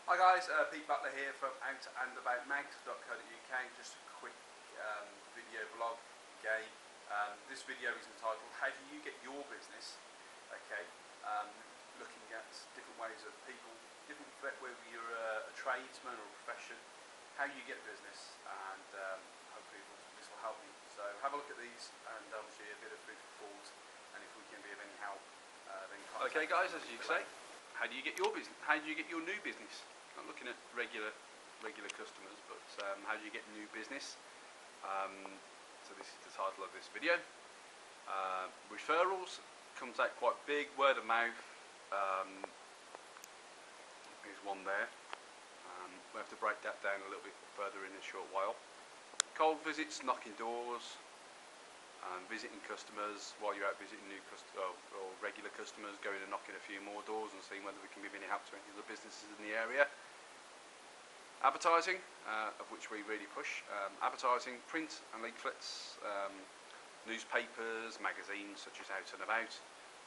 Hi guys, Pete Butler here from outandaboutmags.co.uk. Just a quick video vlog again. This video is entitled "How do you get your business?" Okay, looking at different ways of people, whether you're a tradesman or a profession, how you get business, and hopefully this will help you. So have a look at these, and obviously a bit of food for thought. And if we can be of any help, then contact okay, guys, as you say, how do you get your business? How do you get your new business? Not looking at regular customers, but how do you get new business? So this is the title of this video. Referrals comes out quite big. Word of mouth is one there. We have to break that down a little bit further in a short while. Cold visits, knocking doors, visiting customers while you're out visiting new customers or regular customers, going and knocking a few more doors and seeing whether we can be of any help to any of the businesses in the area. Advertising, of which we really push. Advertising, print and leaflets, newspapers, magazines such as Out and About,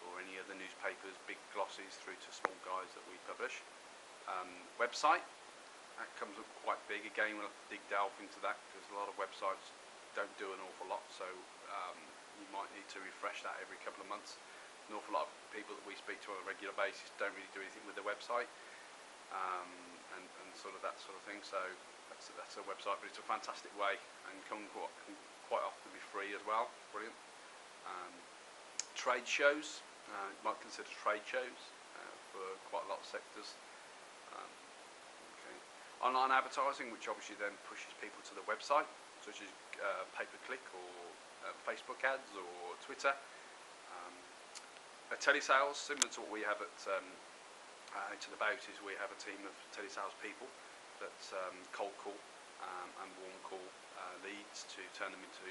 or any other newspapers, big glosses through to small guides that we publish. Website, that comes up quite big. Again, we'll have to delve into that because a lot of websites don't do an awful lot, so you might need to refresh that every couple of months. An awful lot of people that we speak to on a regular basis don't really do anything with their website. And sort of that sort of thing. So that's a website, but it's a fantastic way and can quite often be free as well. Brilliant. Trade shows, you might consider trade shows for quite a lot of sectors. Okay. Online advertising, which obviously then pushes people to the website, such as pay-per-click or Facebook ads or Twitter. Telesales, similar to what we have at Out and About, is we have a team of telesales people that cold call and warm call leads to turn them into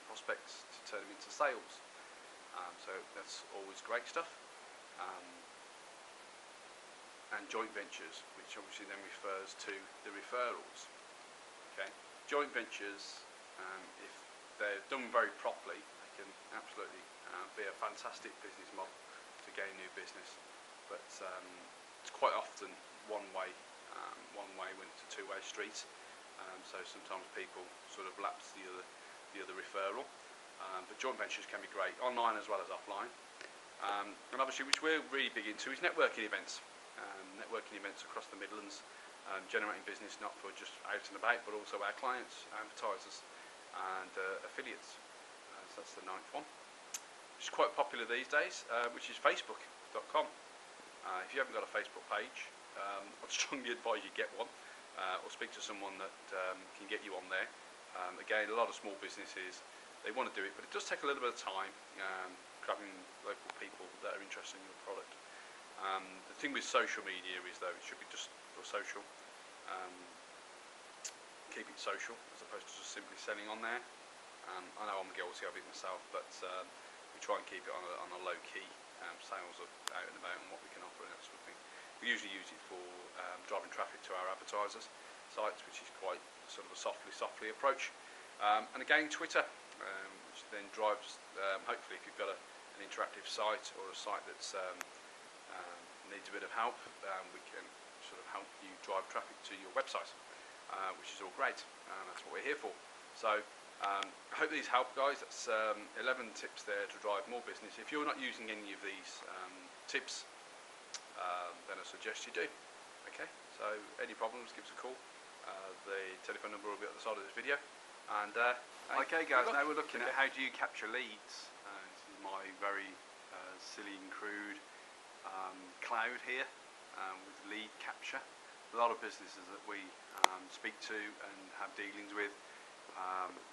prospects, to turn them into sales. So that's always great stuff. And joint ventures, which obviously then refers to the referrals. Okay, joint ventures, if they're done very properly, they can absolutely be a fantastic business model to gain new business. But it's quite often one way when it's a two-way street. So sometimes people sort of lapse the other referral. But joint ventures can be great, online as well as offline. And obviously, which we're really big into, is networking events. Networking events across the Midlands, generating business not for just Out and About, but also our clients, advertisers, and affiliates. So that's the 9th one, which is quite popular these days, which is Facebook.com. If you haven't got a Facebook page, I'd strongly advise you get one, or speak to someone that can get you on there. Again, a lot of small businesses, they want to do it, but it does take a little bit of time, grabbing local people that are interested in your product. The thing with social media is, though, it should be just for social. Keep it social as opposed to just simply selling on there. I know I'm guilty of it myself, but we try and keep it on a low key. Sales of Out and About and what we can offer and that sort of thing. We usually use it for driving traffic to our advertisers' sites, which is quite sort of a softly approach. And again, Twitter, which then drives, hopefully if you've got an interactive site or a site that's needs a bit of help, we can sort of help you drive traffic to your website, which is all great. That's what we're here for. So I hope these help, guys. That's 11 tips there to drive more business. If you're not using any of these tips, then I suggest you do. Okay, so any problems, give us a call. The telephone number will be at the side of this video. And okay, guys, now we're looking at how do you capture leads. This is my very silly and crude cloud here with lead capture. A lot of businesses that we speak to and have dealings with,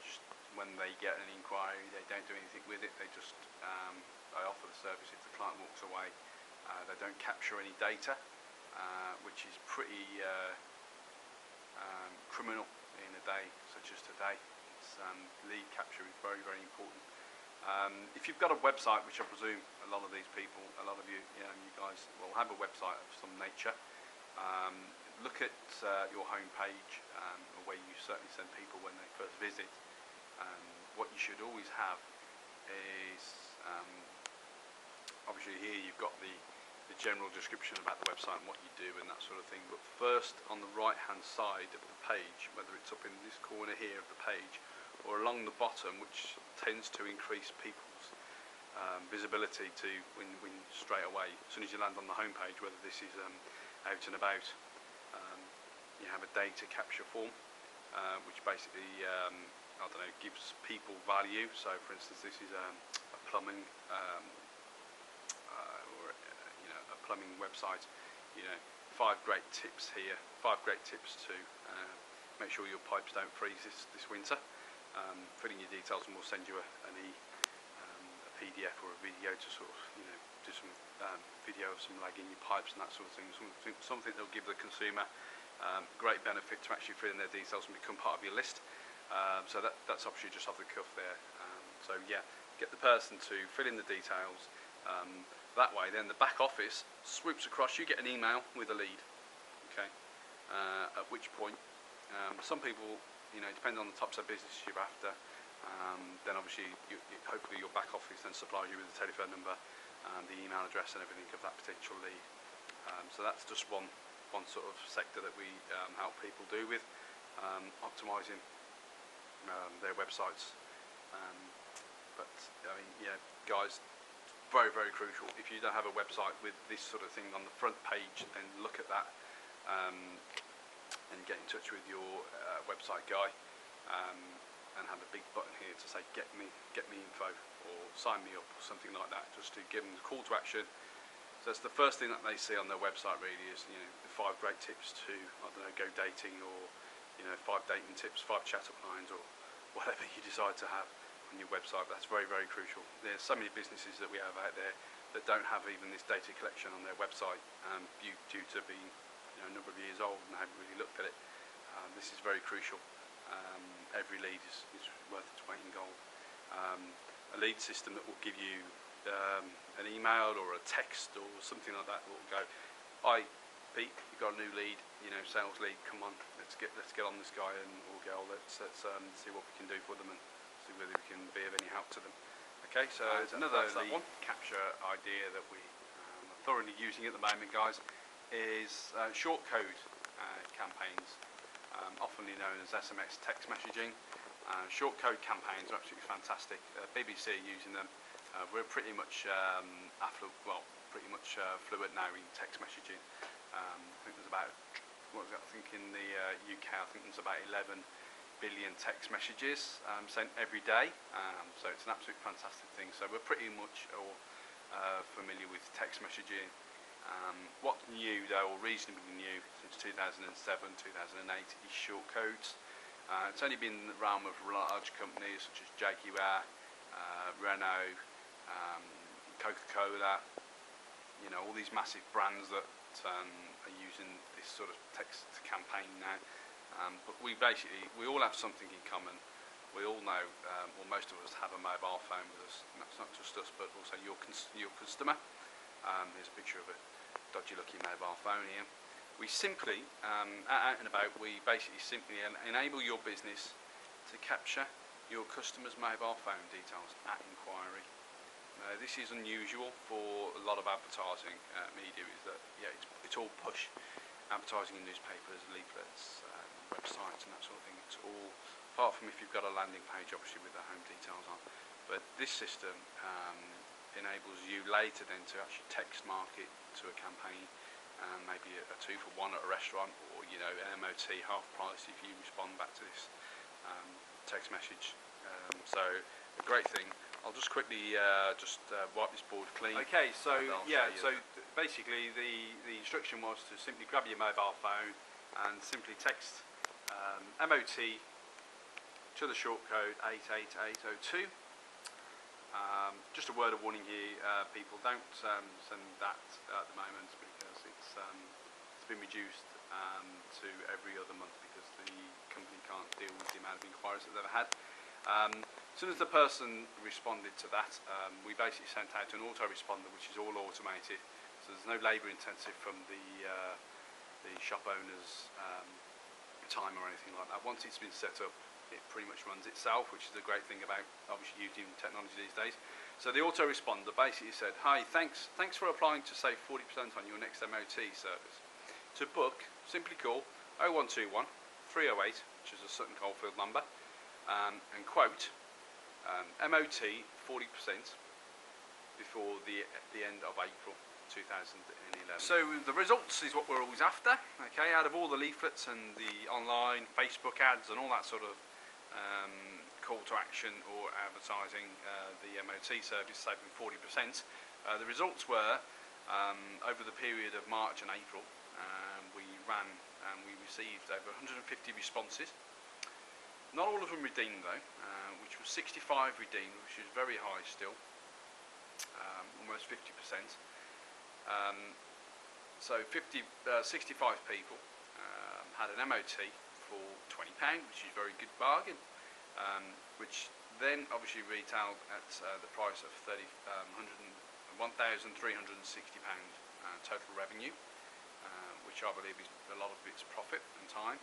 just when they get an inquiry, they don't do anything with it. They just they offer the service. If the client walks away, they don't capture any data, which is pretty criminal in a day such as today. It's, lead capture is very, very important. If you've got a website, which I presume a lot of these people, a lot of you, you guys will have a website of some nature. Look at your home page, where you certainly send people when they first visit. What you should always have is, obviously here you've got the the general description about the website and what you do and that sort of thing. But first, on the right hand side of the page, whether it's up in this corner here of the page or along the bottom, which tends to increase people's visibility to when straight away, as soon as you land on the home page, whether this is out and about, you have a data capture form, which basically I don't know, gives people value. So for instance, this is a plumbing or a plumbing website. 5 great tips here, 5 great tips to make sure your pipes don't freeze this winter. Fill in your details and we'll send you a PDF or a video to sort of do some video of some lag in your pipes and that sort of thing. Something that'll give the consumer great benefit to actually fill in their details and become part of your list. So that's obviously just off the cuff there. So yeah, get the person to fill in the details. That way, then the back office swoops across. You get an email with a lead. Okay. At which point, some people, depending on the types of business you're after, then obviously hopefully your back office then supplies you with the telephone number, the email address, and everything of that potential lead. So that's just one sort of sector that we help people do with optimizing their websites. But I mean, guys, very, very crucial. If you don't have a website with this sort of thing on the front page, then look at that and get in touch with your website guy and have a big button here to say get me info or sign me up or something like that, just to give them the call to action. So that's the first thing that they see on their website really is the 5 great tips to, I don't know, go dating, or 5 dating tips, 5 chat-up lines, or whatever you decide to have on your website. That's very, very crucial. There's so many businesses that we have out there that don't have even this data collection on their website due to being a number of years old and haven't really looked at it. This is very crucial. Every lead is worth its weight in gold. A lead system that will give you an email or a text or something like that will go, "Hi Pete, you've got a new lead, sales lead, come on, let's get on this guy and or girl, let's see what we can do for them and see whether we can be of any help to them." Okay, so another lead capture idea that we are thoroughly using at the moment, guys, is short code campaigns, oftenly known as SMS text messaging. Short code campaigns are absolutely fantastic. BBC are using them. We're pretty much fluent now in text messaging. I think there's about, I think in the UK, I think there's about 11 billion text messages sent every day. So it's an absolute fantastic thing. So we're pretty much all familiar with text messaging. What's new though, or reasonably new since 2007, 2008, is short codes. It's only been in the realm of large companies such as Jaguar, Renault, Coca-Cola, all these massive brands that are using this sort of text campaign now. But we all have something in common. We all know, or most of us have a mobile phone with us, and that's not just us, but also your customer. Here's a picture of a dodgy looking mobile phone here. We simply, out and about, we basically simply enable your business to capture your customer's mobile phone details at inquiry. This is unusual for a lot of advertising media, is that it's all push advertising in newspapers, leaflets, websites and that sort of thing. It's all, apart from if you've got a landing page obviously with the home details on, but this system enables you later then to actually text market to a campaign, maybe a 2 for 1 at a restaurant, or an MOT half price if you respond back to this text message. So a great thing. I'll just quickly wipe this board clean. Okay, so basically the instruction was to simply grab your mobile phone and simply text MOT to the short code 88802. Just a word of warning here, people, don't send that at the moment, because it's been reduced to every other month because the company can't deal with the amount of inquiries that they've had. As soon as the person responded to that, we basically sent out an autoresponder, which is all automated, so there's no labour intensive from the shop owner's time or anything like that. Once it's been set up, it pretty much runs itself, which is a great thing about obviously using technology these days. So the autoresponder basically said, "Hi, thanks for applying to save 40% on your next MOT service. To book, simply call 0121 308, which is a Sutton Coldfield number, and quote MOT 40% before the end of April 2011." So the results is what we're always after. Okay, out of all the leaflets and the online Facebook ads and all that sort of call to action or advertising the MOT service saving 40%, the results were over the period of March and April, we ran and we received over 150 responses. Not all of them redeemed though, which was 65 redeemed, which is very high still, almost 50%. So 65 people had an MOT for £20, which is a very good bargain, which then obviously retailed at the price of £1,360 total revenue, which I believe is a lot of its profit and time.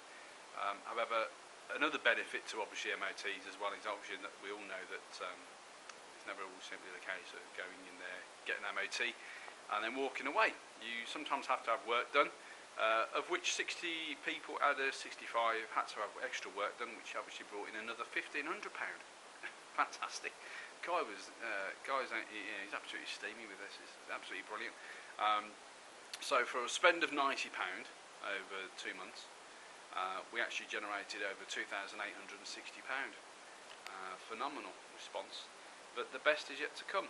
However, another benefit to obviously MOTs as well is obviously that we all know that it's never always simply the case of going in there, getting an MOT and then walking away. You sometimes have to have work done, of which 60 people out of 65 had to have extra work done, which obviously brought in another £1,500. Fantastic. He's absolutely steamy with this. It's absolutely brilliant. So for a spend of £90 over 2 months, we actually generated over £2,860. Phenomenal response, but the best is yet to come.